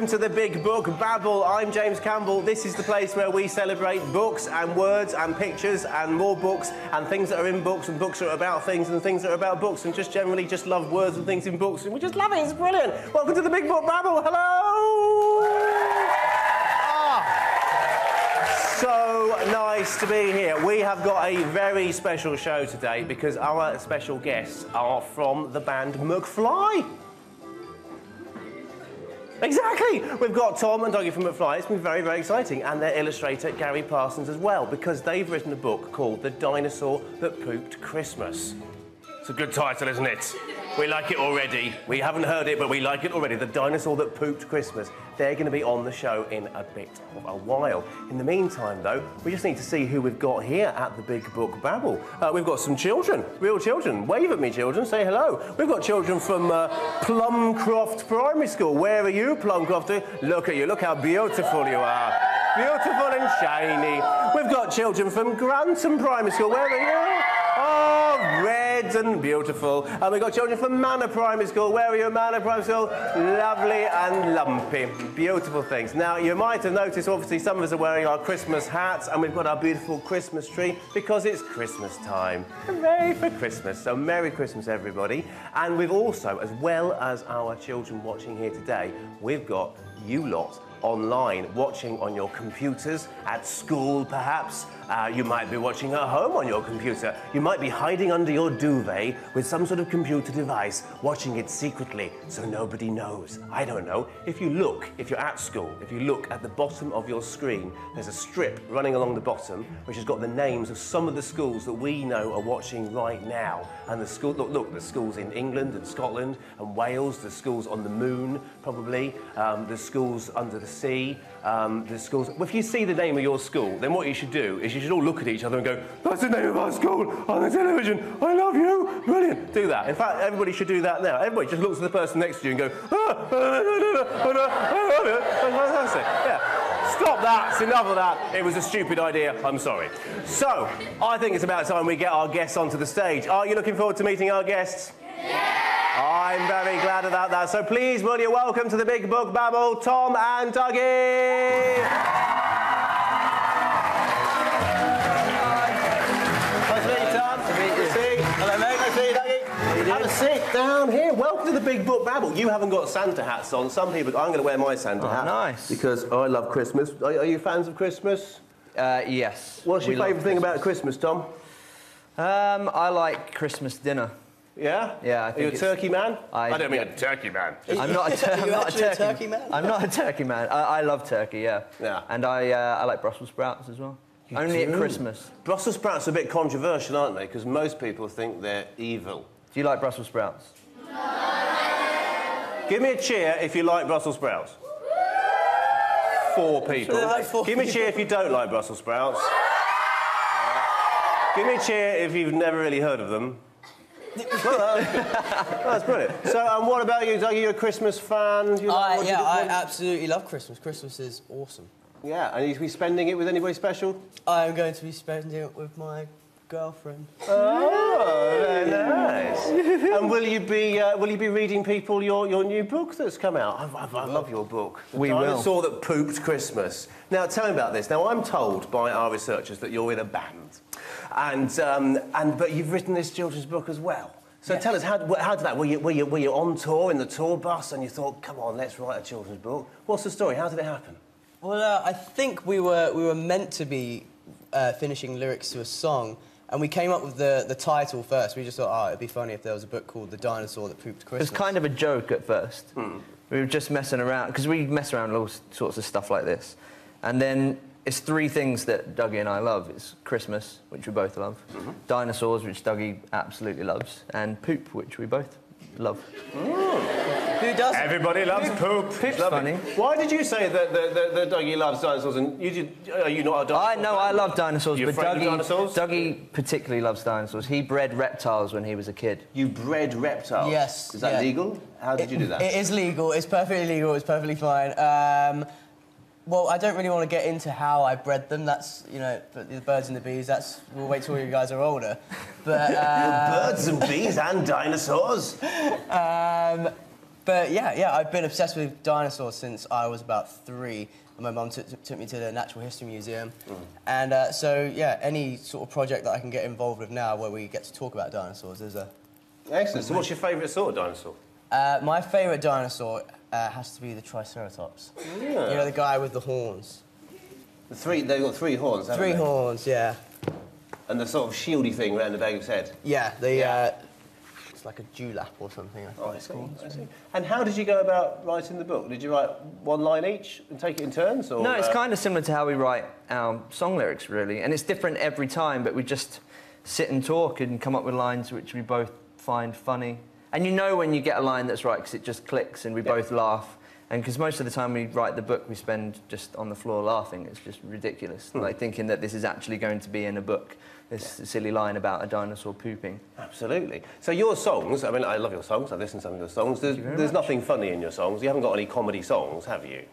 welcome to the Big Book Babble. I'm James Campbell. This is the place where we celebrate books and words and pictures and more books and things that are in books and books that are about things and things that are about books and just generally just love words and things in books and we just love it. It's brilliant. Welcome to the Big Book Babble. Hello! So nice to be here. We have got a very special show today because our special guests are from the band McFly. Exactly! We've got Tom and Dougie from McFly. It's been very, very exciting. And their illustrator, Garry Parsons, as well, because they've written a book called The Dinosaur That Pooped Christmas. It's a good title, isn't it? We like it already. We haven't heard it, but we like it already. The Dinosaur That Pooped Christmas. They're going to be on the show in a bit of a while. In the meantime, though, we just need to see who we've got here at the Big Book Babble. We've got some children, real children. Wave at me, children. Say hello. We've got children from Plumcroft Primary School. Where are you, Plumcroft? Look at you. Look how beautiful you are. Beautiful and shiny. We've got children from Grantham Primary School. Where are you? Oh, red and beautiful. And we've got children from Manor Primary School. Where are you, Manor Primary School? Lovely and lumpy. Beautiful things. Now, you might have noticed, obviously, some of us are wearing our Christmas hats and we've got our beautiful Christmas tree because it's Christmas time. Hooray for Christmas. So, Merry Christmas, everybody. And we've also, as well as our children watching here today, we've got you lot online, watching on your computers, at school perhaps. You might be watching at home on your computer. You might be hiding under your duvet with some sort of computer device, watching it secretly so nobody knows. I don't know. If you're at school, if you look at the bottom of your screen, there's a strip running along the bottom which has got the names of some of the schools that we know are watching right now. And the school, look, the schools in England and Scotland and Wales, the schools on the moon, probably, the schools under the sea, the schools... Well, if you see the name of your school, then what you should do is you should all look at each other and go, that's the name of our school on the television, I love you, brilliant. Do that. In fact, everybody should do that now. Everybody just looks at the person next to you and go, fantastic. Yeah. Stop that, it's enough of that. It was a stupid idea, I'm sorry. So, I think it's about time we get our guests onto the stage. Are you looking forward to meeting our guests? Yeah! I'm very glad about that. So please, will you welcome to the Big Book Babble, Tom and Dougie. Nice to meet you, Tom. Nice to meet you. Hello, mate. Nice to meet you, Dougie. Have a seat down here. Welcome to the Big Book Babble. You haven't got Santa hats on. Some people... I'm going to wear my Santa hat. Nice. Because I love Christmas. Are you fans of Christmas? Yes. What's your favourite thing about Christmas, Tom? I like Christmas dinner. Yeah? Yeah, I think Are you a turkey man? I don't mean a turkey man. I'm not a turkey man. I'm not a turkey man. I love turkey, yeah. Yeah. And I like Brussels sprouts as well. Only at Christmas. Brussels sprouts are a bit controversial, aren't they? Because most people think they're evil. Do you like Brussels sprouts? Give me a cheer if you like Brussels sprouts. 4 people. Give me a cheer if you don't like Brussels sprouts. Give me a cheer if you've never really heard of them. Well, that's brilliant. So, what about you, Dougie? You're a Christmas fan? I absolutely love Christmas. Christmas is awesome. Yeah, and you'll be spending it with anybody special? I'm going to be spending it with my girlfriend. Oh, very nice. And will you be reading people your new book that's come out? I love your book. The Dinosaur That Pooped Christmas. Now, tell me about this. Now, I'm told by our researchers that you're in a band. But you've written this children's book as well. So tell us, how did that? Were you on tour in the tour bus and you thought, come on, let's write a children's book? What's the story? How did it happen? Well, I think we were meant to be finishing lyrics to a song, and we came up with the title first. We just thought, it'd be funny if there was a book called The Dinosaur That Pooped Christmas. It was kind of a joke at first. We were just messing around, because we mess around with all sorts of stuff like this. And then it's 3 things that Dougie and I love. It's Christmas, which we both love, dinosaurs, which Dougie absolutely loves, and poop, which we both love. Who doesn't? Everybody loves poop. Poop's funny. Why did you say that Dougie loves dinosaurs and are you not a dinosaur? I love dinosaurs, You're but afraid of dinosaurs? Dougie particularly loves dinosaurs. He bred reptiles when he was a kid. You bred reptiles? Yes. Is that legal? How did you do that? It is legal. It's perfectly legal. It's perfectly fine. Well, I don't really want to get into how I bred them. That's, you know, the birds and the bees. We'll wait till you guys are older. But birds and bees and dinosaurs. But yeah, I've been obsessed with dinosaurs since I was about 3. And my mum took me to the Natural History Museum. And so, yeah, any sort of project that I can get involved with now where we get to talk about dinosaurs is a... Excellent. So what's your favourite sort of dinosaur? My favourite dinosaur has to be the Triceratops. Yeah. You know, the guy with the horns. They've got 3 horns, haven't 3 they? horns, yeah. And the sort of shieldy thing around the back of his head. Yeah, it's like a dewlap or something, I think it's called. I see. And how did you go about writing the book? Did you write one line each and take it in turns? Or, No, it's kind of similar to how we write our song lyrics, really. And it's different every time, but we just sit and talk and come up with lines which we both find funny. And you know when you get a line that's right because it just clicks and we both laugh. And because most of the time we write the book, we spend just on the floor laughing. It's just ridiculous. Like thinking that this is actually going to be in a book. This silly line about a dinosaur pooping. Absolutely. So your songs, I mean, I love your songs. I've listened to some of your songs. There's nothing funny in your songs. You haven't got any comedy songs, have you?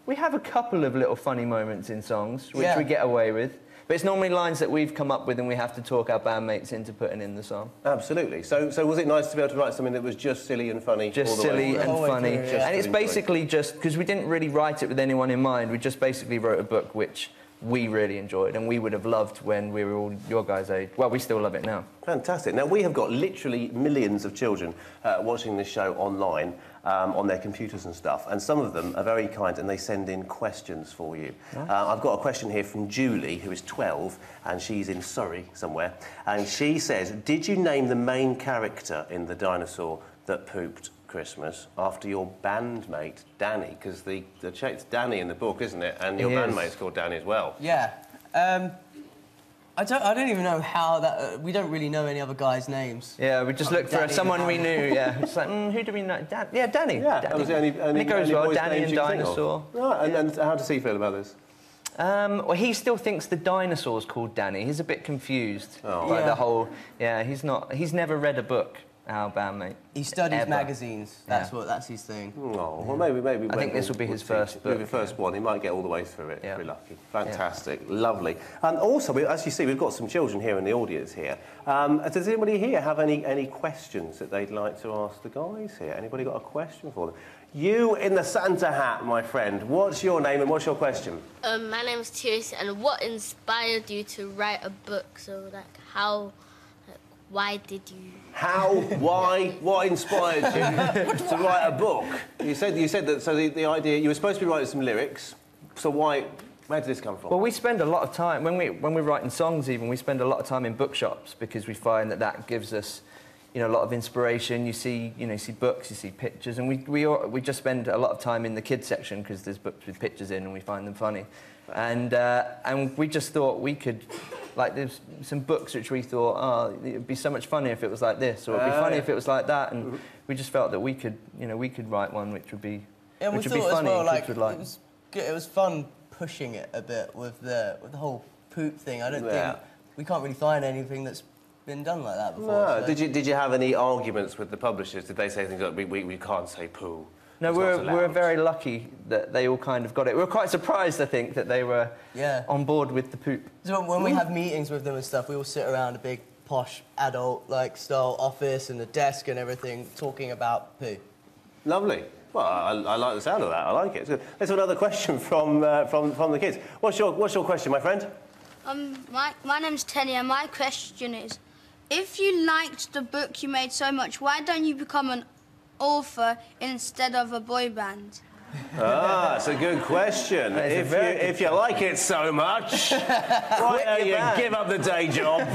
We have a couple of little funny moments in songs, which we get away with. But it's normally lines that we've come up with and we have to talk our bandmates into putting in the song. Absolutely. So was it nice to be able to write something that was just silly and funny? Just all the silly way and through? funny. And it's basically just, because we didn't really write it with anyone in mind, we just basically wrote a book which we really enjoyed and we would have loved when we were all your guys' age. Well, we still love it now. Fantastic. Now, we have got literally millions of children watching this show online on their computers and stuff, and some of them are very kind and they send in questions for you. I've got a question here from Julie, who is 12, and she's in Surrey somewhere, and she says, did you name the main character in The Dinosaur That Pooped Christmas after your bandmate Danny? Because it's Danny in the book, isn't it? And your bandmate's called Danny as well. Yeah. I don't even know how that... we don't really know any other guys' names. Yeah, we just looked for someone we knew, yeah. It's like, who do we know? Danny. Yeah, Danny. that was the only and it goes well, Danny and Dinosaur. Right, and how does he feel about this? Well, he still thinks the dinosaur's called Danny. He's a bit confused by the whole... Yeah, he's never read a book, our bandmate. He studies magazines. That's his thing. Oh, well, maybe. I think this will be his first book. Maybe the first one. He might get all the way through it. Yeah. Very lucky. Fantastic. Lovely. And also, as you see, we've got some children here in the audience here. Does anybody here have any questions that they'd like to ask the guys here? Anybody got a question for them? You in the Santa hat, my friend. What's your name and what's your question? My name is Tyrus, and what inspired you to write a book? So, why did you... How? Why? What inspired you to write a book? You said that. So the idea, you were supposed to be writing some lyrics. So why? Where did this come from? Well, we spend a lot of time when we're writing songs. Even we spend a lot of time in bookshops because we find that gives us, a lot of inspiration. You see books, you see pictures, and we just spend a lot of time in the kids section because there's books with pictures in, and we find them funny. And we just thought we could. Like, there's some books which we thought, it'd be so much funnier if it was like this, or it'd be funny if it was like that, and we just felt that we could write one which would be, funny. Kids would like. It was good. It was fun pushing it a bit with the whole poop thing. I don't think we can't really find anything that's been done like that before. No. So. Did you have any arguments with the publishers? Did they say things like we can't say poo? No, we're very lucky that they all kind of got it. We were quite surprised, I think, that they were on board with the poop. So when we have meetings with them and stuff, we all sit around a big, posh, adult-style office and a desk and everything, talking about poo. Lovely. Well, I like the sound of that. I like it. So let's have another question from the kids. What's your question, my friend? My name's Tenny, and my question is, if you liked the book you made so much, why don't you become an author instead of a boy band? That's a good question. If you like it so much, why don't you give up the day job,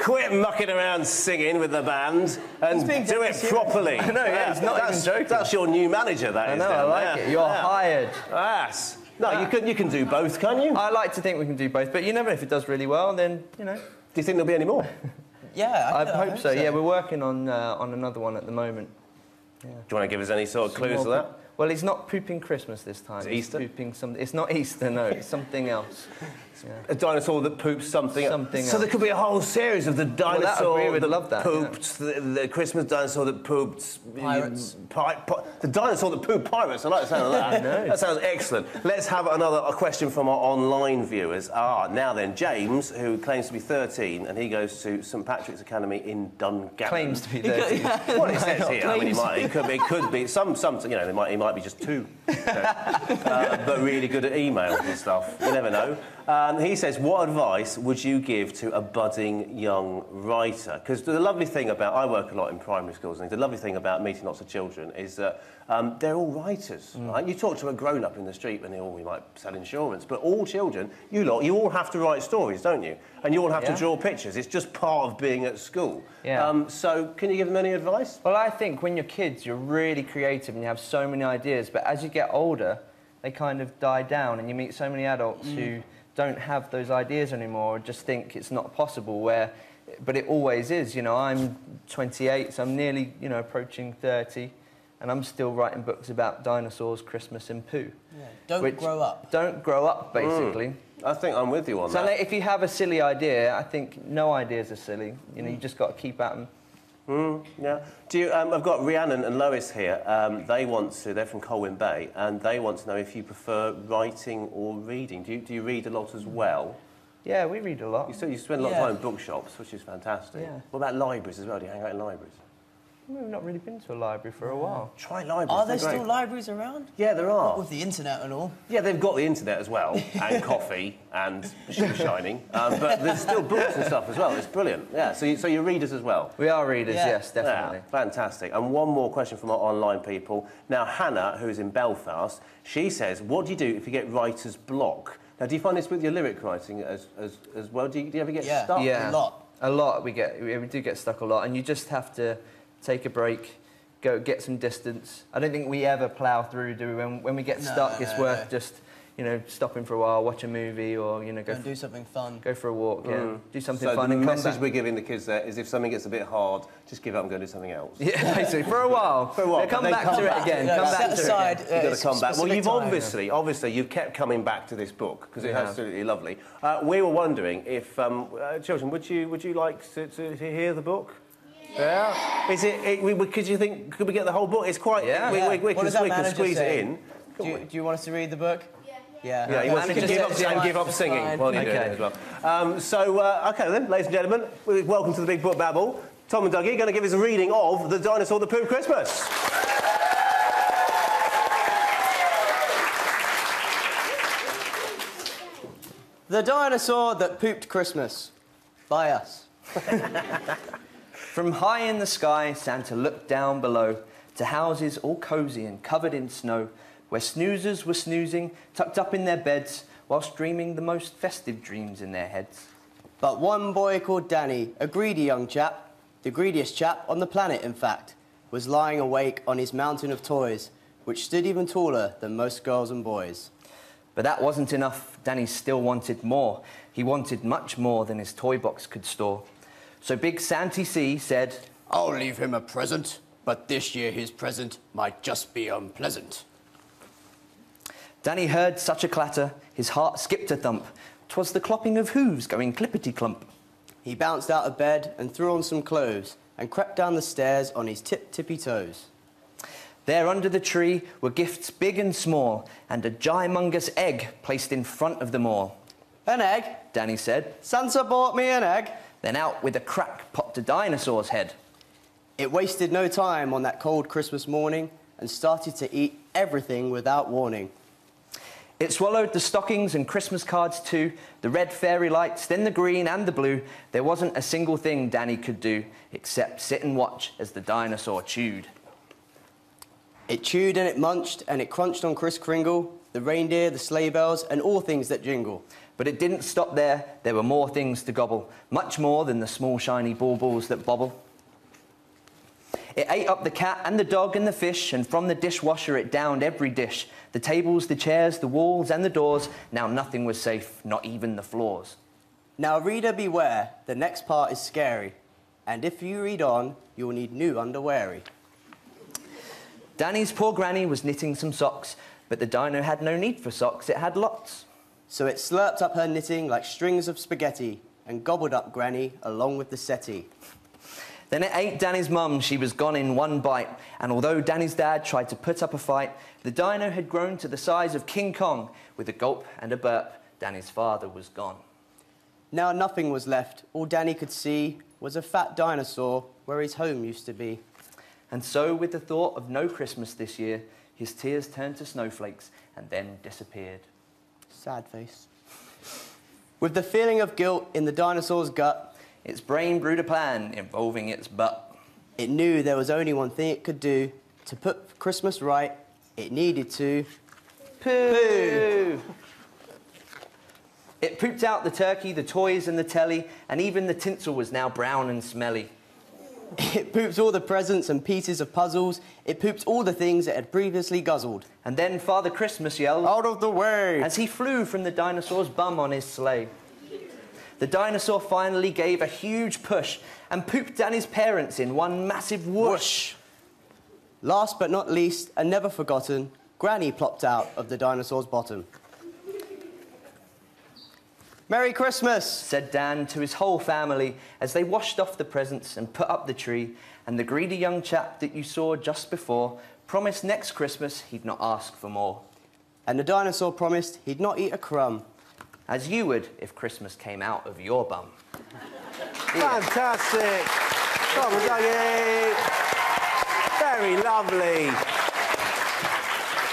quit mucking around singing with the band, and do it properly? No, he's not even joking. That's your new manager, that is. I know, I like it. You're hired. Yes. No, you can do both, can't you? I like to think we can do both, but you never know if it does really well, then, Do you think there'll be any more? Yeah, I hope so. Yeah, we're working on another one at the moment. Yeah. Do you want to give us any sort of clues to that? Well, he's not pooping Christmas this time. Is it He's Easter? Pooping it's not Easter, no. It's something else. Yeah. A dinosaur that poops something else. Something So else. there could be a whole series of the dinosaur we would that love that, pooped, the Christmas dinosaur that pooped... Pirates. The dinosaur that pooped pirates. I like the sound of that. I know. That sounds excellent. Let's have a question from our online viewers. Now then, James, who claims to be 13, and he goes to St Patrick's Academy in Dungannon. Claims to be 30. What it says here. I mean, it could be some. You know, he might be just 2, but really good at emails and stuff. You never know. He says, what advice would you give to a budding young writer? Because the lovely thing about... I work a lot in primary schools, and the lovely thing about meeting lots of children is that they're all writers, right? You talk to a grown-up in the street and we might sell insurance, but all children, you all have to write stories, don't you? And you all have to draw pictures. It's just part of being at school. Yeah. So can you give them any advice? Well, I think when you're kids, you're really creative and you have so many ideas, but as you get older, they kind of die down, and you meet so many adults who don't have those ideas anymore, or just think it's not possible, but it always is. You know, I'm 28, so I'm nearly, approaching 30, and I'm still writing books about dinosaurs, Christmas and poo. Yeah. Don't grow up. Don't grow up, basically. I think I'm with you on So that. like, if you have a silly idea, I think no ideas are silly. You know, you just got to keep at them. Yeah. Do you? I've got Rhiannon and Lois here. They're from Colwyn Bay, and they want to know if you prefer writing or reading. Do you read a lot as well? Yeah, we read a lot. You spend a lot of time in bookshops, which is fantastic. Yeah. What about libraries as well? Do you hang out in libraries? We've not really been to a library for a while. Try libraries. Are there they're great. still libraries around? Yeah, there are. With the internet and all. Yeah, they've got the internet as well, and coffee, and shoe shining. But there's still books and stuff as well. It's brilliant. Yeah, so you're readers as well. We are readers, yes, definitely. Yeah, fantastic. And one more question from our online people. Now, Hannah, who's in Belfast, she says, what do you do if you get writer's block? Now, do you find this with your lyric writing as well? Do you ever get stuck? Yeah, a lot. A lot. We do get stuck a lot, and you just have to take a break, go get some distance. I don't think we ever plough through, do we? When we get stuck, it's worth just, stopping for a while, watch a movie, or go do something fun. Go for a walk, do something so fun. The and come message back. we're giving the kids there is if something gets a bit hard, just give up and go do something else. Yeah, basically, for a while. For a while, Come but back then to it again. Come back set to it aside. again. You've got to come back. Well, specific you've time. obviously, you've kept coming back to this book because it's have. absolutely lovely. We were wondering if, children, would you like to hear the book? Yeah. Is it? Could you think? Could we get the whole book? It's quite. Yeah. We What can does that manager squeeze say? it in. Do you want us to read the book? Yeah. Yeah, he wants to Manager give up, says and give up it's singing fine. while you do it as well. Okay then, ladies and gentlemen, welcome to the Big Book Babble. Tom and Dougie are going to give us a reading of The Dinosaur That Pooped Christmas. The Dinosaur That Pooped Christmas. By us. From high in the sky, Santa looked down below to houses all cosy and covered in snow, where snoozers were snoozing, tucked up in their beds, whilst dreaming the most festive dreams in their heads. But one boy called Danny, a greedy young chap, the greediest chap on the planet, in fact, was lying awake on his mountain of toys, which stood even taller than most girls and boys. But that wasn't enough. Danny still wanted more. He wanted much more than his toy box could store. So Big Santy C said, I'll leave him a present, but this year his present might just be unpleasant. Danny heard such a clatter, his heart skipped a thump. 'Twas the clopping of hooves going clippity-clump. He bounced out of bed and threw on some clothes and crept down the stairs on his tip-tippy toes. There under the tree were gifts big and small, and a gymongous egg placed in front of them all. An egg? Danny said. Santa bought me an egg. Then out with a crack popped a dinosaur's head. It wasted no time on that cold Christmas morning and started to eat everything without warning. It swallowed the stockings and Christmas cards too, the red fairy lights, then the green and the blue. There wasn't a single thing Danny could do except sit and watch as the dinosaur chewed. It chewed and it munched and it crunched on Kris Kringle, the reindeer, the sleigh bells, and all things that jingle. But it didn't stop there. There were more things to gobble, much more than the small shiny baubles that bobble. It ate up the cat and the dog and the fish, and from the dishwasher it downed every dish. The tables, the chairs, the walls and the doors. Now nothing was safe, not even the floors. Now reader beware, the next part is scary, and if you read on, you'll need new underweary. Danny's poor granny was knitting some socks, but the dino had no need for socks, it had lots. So it slurped up her knitting like strings of spaghetti and gobbled up Granny along with the settee. Then it ate Danny's mum, she was gone in one bite, and although Danny's dad tried to put up a fight, the dino had grown to the size of King Kong. With a gulp and a burp, Danny's father was gone. Now nothing was left. All Danny could see was a fat dinosaur where his home used to be. And so, with the thought of no Christmas this year, his tears turned to snowflakes and then disappeared. Sad face. With the feeling of guilt in the dinosaur's gut, its brain brewed a plan involving its butt. It knew there was only one thing it could do to put Christmas right. It needed to poo. It pooped out the turkey, the toys and the telly, and even the tinsel was now brown and smelly. It pooped all the presents and pieces of puzzles. It pooped all the things it had previously guzzled. And then Father Christmas yelled, "Out of the way!" as he flew from the dinosaur's bum on his sleigh. The dinosaur finally gave a huge push and pooped Danny's parents in one massive whoosh. Last but not least, and never forgotten, Granny plopped out of the dinosaur's bottom. "Merry Christmas," said Dan to his whole family as they washed off the presents and put up the tree, and the greedy young chap that you saw just before promised next Christmas he'd not ask for more. And the dinosaur promised he'd not eat a crumb. As you would if Christmas came out of your bum. Fantastic. Come on, Dougie. Very lovely.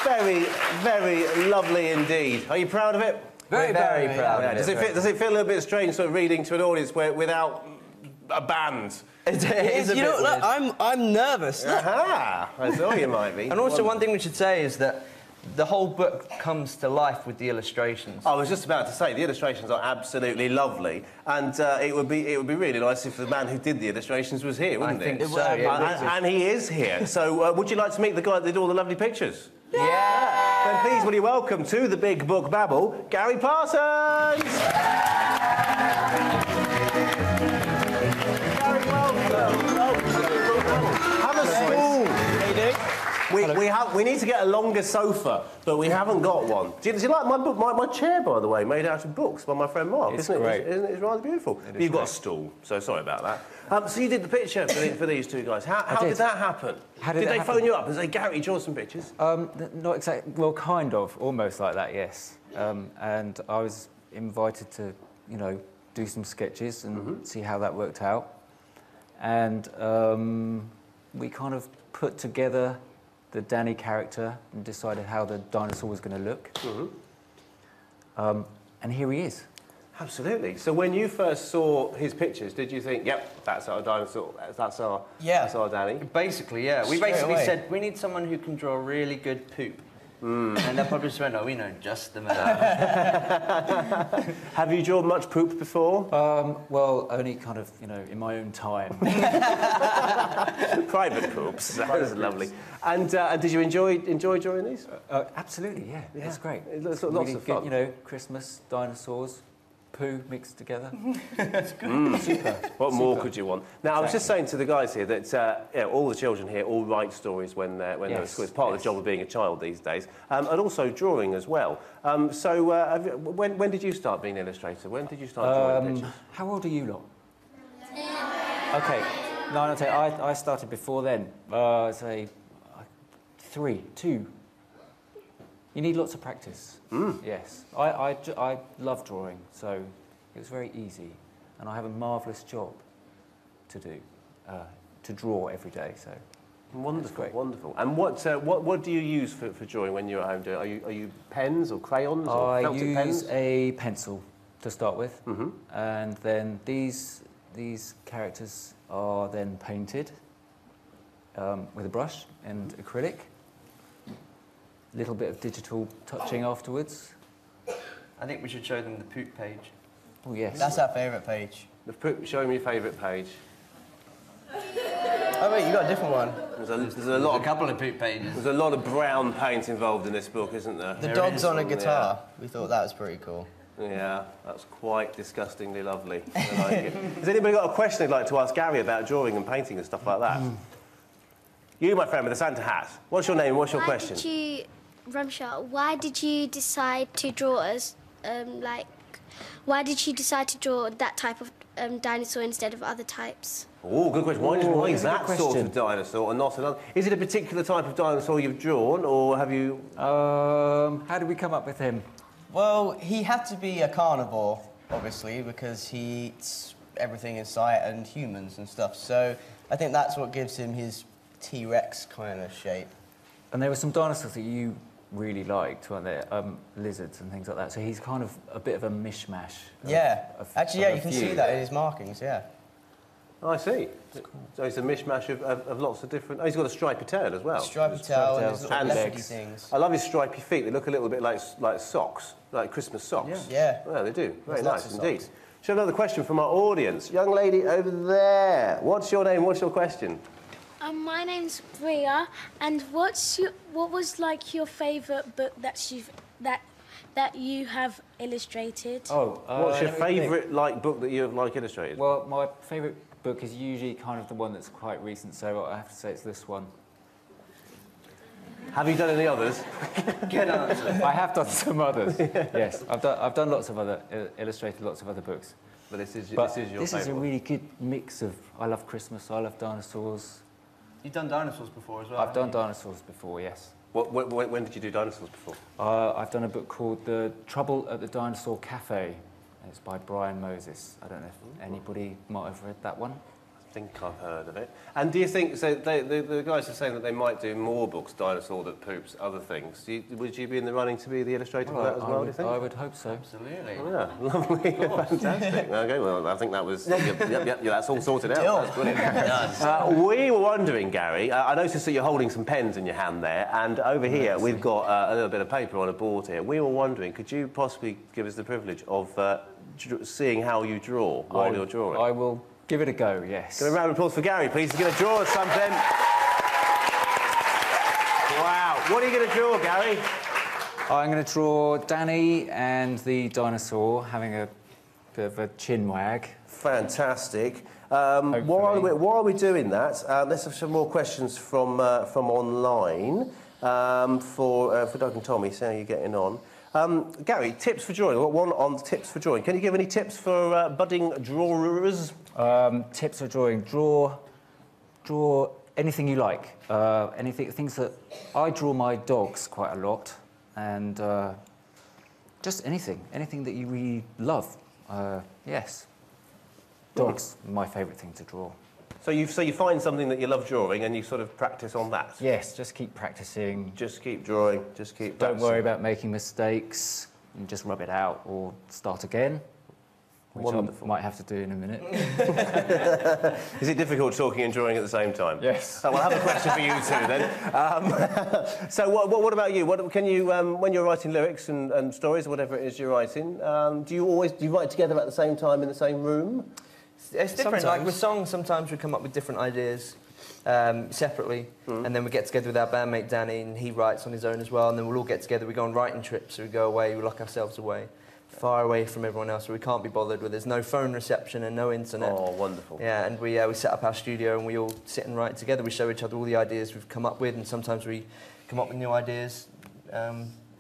Very, very lovely indeed. Are you proud of it? Very proud of it. Does it feel a little bit strange sort of reading to an audience without a band? It is a bit weird. Look, I'm nervous. Aha! I thought you might be. And also one thing we should say is that the whole book comes to life with the illustrations. I was just about to say, the illustrations are absolutely lovely, and it would be really nice if the man who did the illustrations was here, wouldn't it? I think so, yeah. And he is here. So would you like to meet the guy that did all the lovely pictures? Yeah! Then please will you welcome to the Big Book Babble, Garry Parsons! Garry, welcome. Have a stool. How you doing? We need to get a longer sofa, but we haven't got one. Do you like my book, my chair, by the way, made out of books by my friend Mark? It's isn't great. Isn't it rather beautiful? But you've got a stool, so sorry about that. So you did the picture for these two guys. How did that happen? How did they it phone you up and say, Garry, draw some pictures? Not exactly. Well, kind of, almost like that, yes. And I was invited to, do some sketches and see how that worked out. And we kind of put together the Danny character and decided how the dinosaur was going to look. And here he is. Absolutely. So when you first saw his pictures, did you think, yep, that's our dinosaur, that's our Danny? Basically, yeah. We basically said, we need someone who can draw really good poop. And they'll probably just went, oh, we know just the man. Have you drawn much poop before? Well, only kind of, in my own time. Private poops. That was lovely. And did you enjoy drawing these? Absolutely, yeah. It's great. Lots really of fun. Good, Christmas, dinosaurs, poo mixed together. It's good. Super. What more could you want? Now, I was just saying to the guys here that all the children here all write stories when they're at school. It's part of the job of being a child these days, and also drawing as well. When did you start being an illustrator? When did you start drawing pictures? How old are you lot? 10. Okay. No, I'll tell you, I started before then. I'd say 2. You need lots of practice. Yes. I love drawing, so it was very easy. And I have a marvellous job to do, to draw every day, so... Wonderful, great. Wonderful. And what do you use for drawing when you're at home doing? Are you pens or crayons or felted pens? I use a pencil to start with, and then these characters are then painted with a brush and acrylic. Little bit of digital touching afterwards. I think we should show them the poop page. Oh, yes. That's our favourite page. Show me your favourite page. Oh, wait, you got a different one. There's a couple of poop pages. There's a lot of brown paint involved in this book, isn't there? The dog's on a guitar. Yeah. We thought that was pretty cool. Yeah, that's quite disgustingly lovely. I like it. Has anybody got a question they'd like to ask Garry about drawing and painting and stuff like that? You, my friend, with the Santa hat. What's your name? What's your question? Ramsha, why did you decide to draw why did you decide to draw that type of dinosaur instead of other types? Oh, good question. Why is that sort of dinosaur and not another? Is it a particular type of dinosaur you've drawn, or have you... How did we come up with him? Well, he had to be a carnivore, obviously, because he eats everything in sight and humans and stuff. So I think that's what gives him his T-Rex kind of shape. And there were some dinosaurs that you really liked, weren't there? Lizards and things like that. So he's kind of a bit of a mishmash. Actually, yeah, you can see that in his markings, yeah. Oh, I see. Cool. So it's a mishmash of lots of different... Oh, he's got a stripy tail as well. Stripy tail and his little legs. things. I love his stripy feet. They look a little bit like socks, like Christmas socks. Yeah. Yeah, they do. Very nice indeed. Should have another question from our audience. Young lady over there. What's your name? What's your question? My name's Bria, and what was like your favourite book that you have illustrated? What's your favourite book that you have illustrated? Well, my favourite book is usually kind of the one that's quite recent, so I have to say it's this one. Have you done any others? Good answer. I have done some others. Yes, I've done lots of other illustrated lots of other books. But this is your favourite. This is a really good mix of I love Christmas, I love dinosaurs. You've done dinosaurs before as well? I've done dinosaurs before, yes. When did you do dinosaurs before? I've done a book called The Trouble at the Dinosaur Cafe. It's by Brian Moses. I don't know if anybody might have read that one. I think I've heard of it. And do you think, so the guys are saying that they might do more books, Dinosaur That Poops, other things. Would you be in the running to be the illustrator for that as well, do you think? I would hope so. Absolutely. Oh, yeah, lovely, fantastic. OK, well, I think that was, yep, that's all sorted out. That's brilliant. We were wondering, Gary, I noticed that you're holding some pens in your hand there, and over here we've got a little bit of paper on a board here. We were wondering, could you possibly give us the privilege of seeing how you draw while you're drawing? I will give it a go, yes. Give a round of applause for Gary, please. He's going to draw us something. Wow. What are you going to draw, Gary? I'm going to draw Danny and the dinosaur having a bit of a chin wag. Fantastic. While we're doing that, let's have some more questions from online for Doug and Tommy. See how you're getting on. Gary, tips for drawing. I've got one on tips for drawing. Can you give any tips for budding drawers? Tips for drawing. Draw anything you like. Things that... I draw my dogs quite a lot, and just anything that you really love. Yes. Dogs, my favourite thing to draw. So you find something that you love drawing and you sort of practice on that? Yes, just keep practising. Just keep drawing, just keep practicing. Don't worry about making mistakes. And just rub it out or start again, which I might have to do in a minute. Is it difficult talking and drawing at the same time? Yes. So we'll have a question for you too then. So what about you? Can you, when you're writing lyrics and stories or whatever it is you're writing, do you write together at the same time in the same room? It's different. Sometimes. Like with songs, sometimes we come up with different ideas separately, and then we get together with our bandmate Danny, and he writes on his own as well, and then we'll all get together. We go on writing trips, so we go away, we lock ourselves away, far away from everyone else, where we can't be bothered, where there's no phone reception and no internet. Oh, wonderful. Yeah, and we set up our studio, and we all sit and write together. We show each other all the ideas we've come up with, and sometimes we come up with new ideas,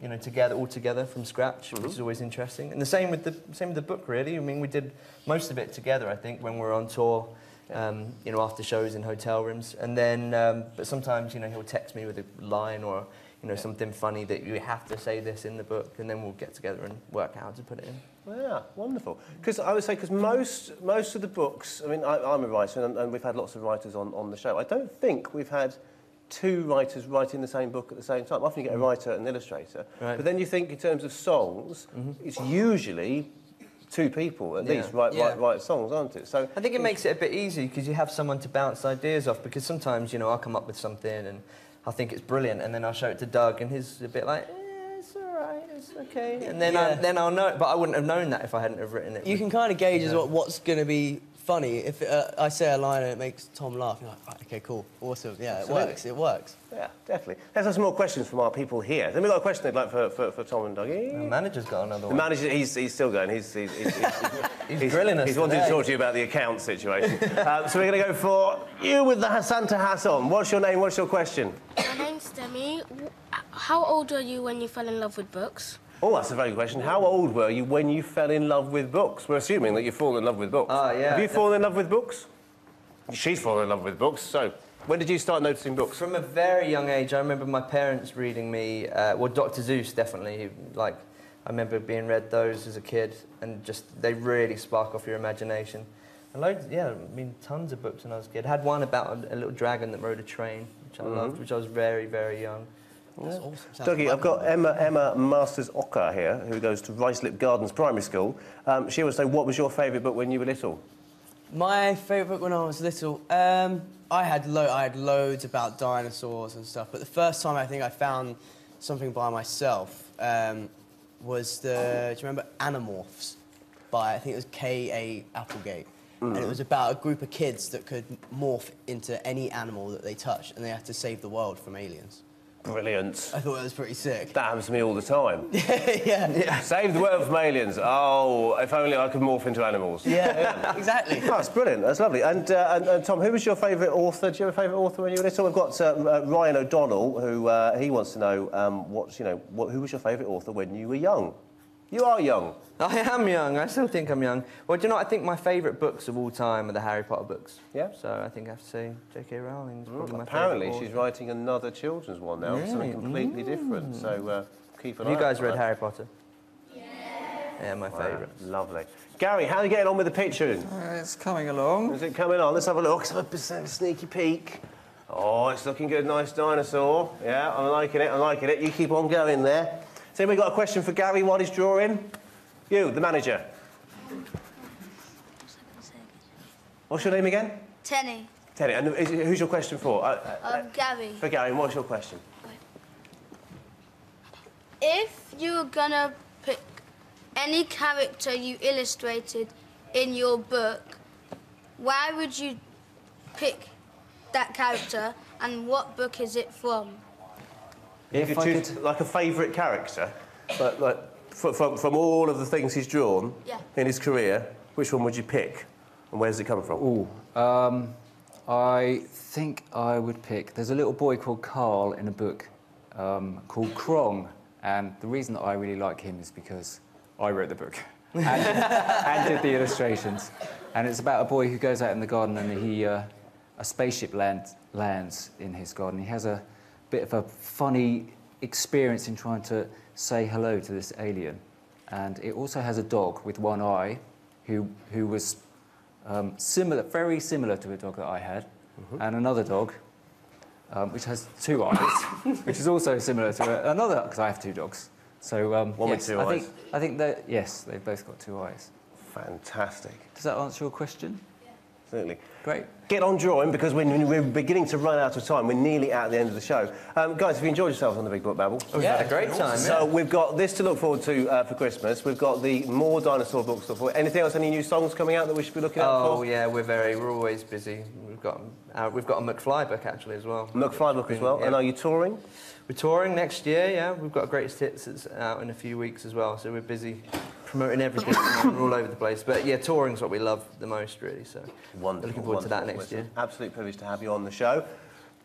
you know, all together from scratch, which is always interesting. And the same with the book, really. I mean, we did most of it together, I think, when we were on tour. You know, after shows in hotel rooms, and then, but sometimes, you know, he'll text me with a line or, you know, something funny that you have to say this in the book, and then we'll get together and work out how to put it in. Yeah, wonderful. Because I would say, most of the books, I mean, I'm a writer, and we've had lots of writers on the show. I don't think we've had two writers writing the same book at the same time. Often you get a writer and an illustrator, but then you think in terms of songs, it's usually two people at least write songs, aren't it? So I think it makes it a bit easy because you have someone to bounce ideas off. Because sometimes, you know, I'll come up with something and I think it's brilliant, and then I'll show it to Doug, and he's a bit like, it's all right, it's okay. And then I'll know, but I wouldn't have known that if I hadn't have written it. You can kind of gauge as what's going to be funny. If I say a line and it makes Tom laugh, you're like, right, OK, cool, awesome. Yeah, Absolutely. it works. Yeah, definitely. Let's have some more questions from our people here. Then we've got a question they'd like for Tom and Dougie. The manager's got another The one. manager, he's still going. He's grilling us He's wanting to today. talk to you about the account situation. So we're going to go for you with the Santa hat on. What's your name? What's your question? My name's Demi. How old were you when you fell in love with books? Oh, that's a very good question. How old were you when you fell in love with books? We're assuming that you've fallen in love with books. Yeah. Have you fallen in love with books? She's fallen in love with books. So, when did you start noticing books? From a very young age, I remember my parents reading me, well, Dr. Seuss, definitely. Like, I remember being read those as a kid, and just, they really spark off your imagination. And loads, yeah, I mean, tons of books when I was a kid. I had one about a little dragon that rode a train, which I loved, which I was very, very young. That's awesome. Sounds Dougie, I've got Emma Masters-Ocker here, who goes to Ricelip Gardens Primary School. She wants to know, what was your favourite book when you were little? My favourite book when I was little, I had loads about dinosaurs and stuff, but the first time I think I found something by myself was do you remember Animorphs? I think it was K.A. Applegate. And it was about a group of kids that could morph into any animal that they touched, and they had to save the world from aliens. Brilliant. I thought that was pretty sick. That happens to me all the time. yeah. Save the world from aliens. Oh, if only I could morph into animals. Yeah, exactly. Oh, that's brilliant. That's lovely. And Tom, who was your favourite author? Do you have a favourite author when you were little? We've got Ryan O'Donnell, who he wants to know who was your favourite author when you were young? You are young. I am young. I still think I'm young. Well, do you know what? I think my favourite books of all time are the Harry Potter books. Yeah. So I think I have to say J.K. Rowling is probably my Apparently, favourite she's author. writing another children's one now, something completely different. So keep an eye Have you guys out for read that. Harry Potter? Yeah, my favourite. Lovely. Gary, how are you getting on with the picturing? It's coming along. Is it coming on? Let's have a look. Let's have a sneaky peek. Oh, it's looking good. Nice dinosaur. Yeah, I'm liking it. I'm liking it. You keep on going there. So we got a question for Gary while he's drawing. You, the manager. What's your name again? Tenny. Teddy. And who's your question for? Gary. For Gary. And what's your question? If you were gonna pick any character you illustrated in your book, why would you pick that character and what book is it from? If you could choose like a favourite character, but like from all of the things he's drawn in his career, which one would you pick, and where does it come from? Ooh, I think I would pick. There's a little boy called Carl in a book called Krong, and the reason that I really like him is because I wrote the book and did the illustrations, and it's about a boy who goes out in the garden and a spaceship lands in his garden. He has a bit of a funny experience in trying to say hello to this alien, and it also has a dog with one eye who was very similar to a dog that I had, and another dog which has two eyes, which is also similar to another, because I have two dogs. So one with two eyes. I think that yes, they've both got two eyes. Fantastic. Does that answer your question? Absolutely. Great. Get on drawing, because we're beginning to run out of time. We're nearly at the end of the show. Guys, have you enjoyed yourselves on the Big Book Babble? Oh, yeah, had a great time. So we've got this to look forward to for Christmas. We've got the more dinosaur books to look forward to. Anything else? Any new songs coming out that we should be looking out for? Oh yeah, we're always busy. We've got a McFly book actually as well. McFly book as well. Yeah. And are you touring? We're touring next year. Yeah, we've got a greatest hits that's out in a few weeks as well. So we're busy promoting everything. We're all over the place. But yeah, touring's what we love the most, really. So Wonderful. looking forward to that next It's year. an absolute privilege to have you on the show.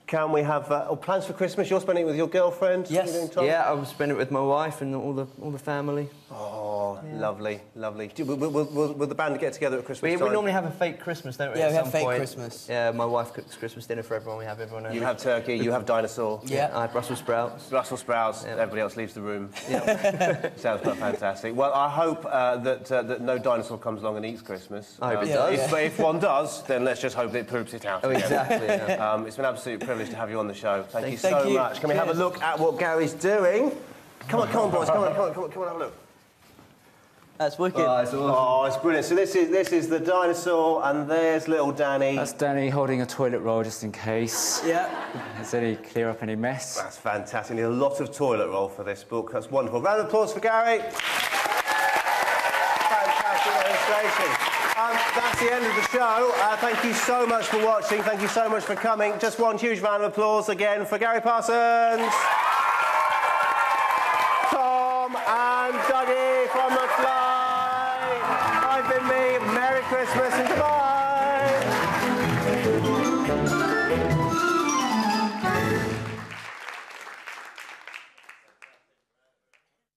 Can we have plans for Christmas? You're spending it with your girlfriend? Yes. You doing, Tom? Yeah, I'll spend it with my wife and all the family. Oh, lovely, lovely. Will the band get together at Christmas We time? normally have a fake Christmas, don't we? Yeah, at we have some fake point? Christmas. Yeah, my wife cooks Christmas dinner for everyone. We have everyone over. You have turkey, you have dinosaur. Yeah. I have Brussels sprouts. Brussels sprouts, Yeah. everybody else leaves the room. Yeah. Sounds quite fantastic. Well, I hope that no dinosaur comes along and eats Christmas. I hope it does. If one does, then let's just hope it poops it out. Oh, again. exactly. Yeah. It's been an absolute privilege to have you on the show. Thank you Thank so you. much. Can we have a look at what Gary's doing? Come on, boys. Come on, have a look. That's wicked. Oh, it's awesome. Oh, it's brilliant. So this is the dinosaur, and there's little Danny. That's Danny holding a toilet roll just in case. Yeah. Has any clear up any mess? That's fantastic. Need a lot of toilet roll for this book. That's wonderful. Round of applause for Gary. Fantastic illustration. That's the end of the show. Thank you so much for watching. Thank you so much for coming. Just one huge round of applause again for Garry Parsons, Tom and Dougie from McFly. I've been me. Merry Christmas and goodbye.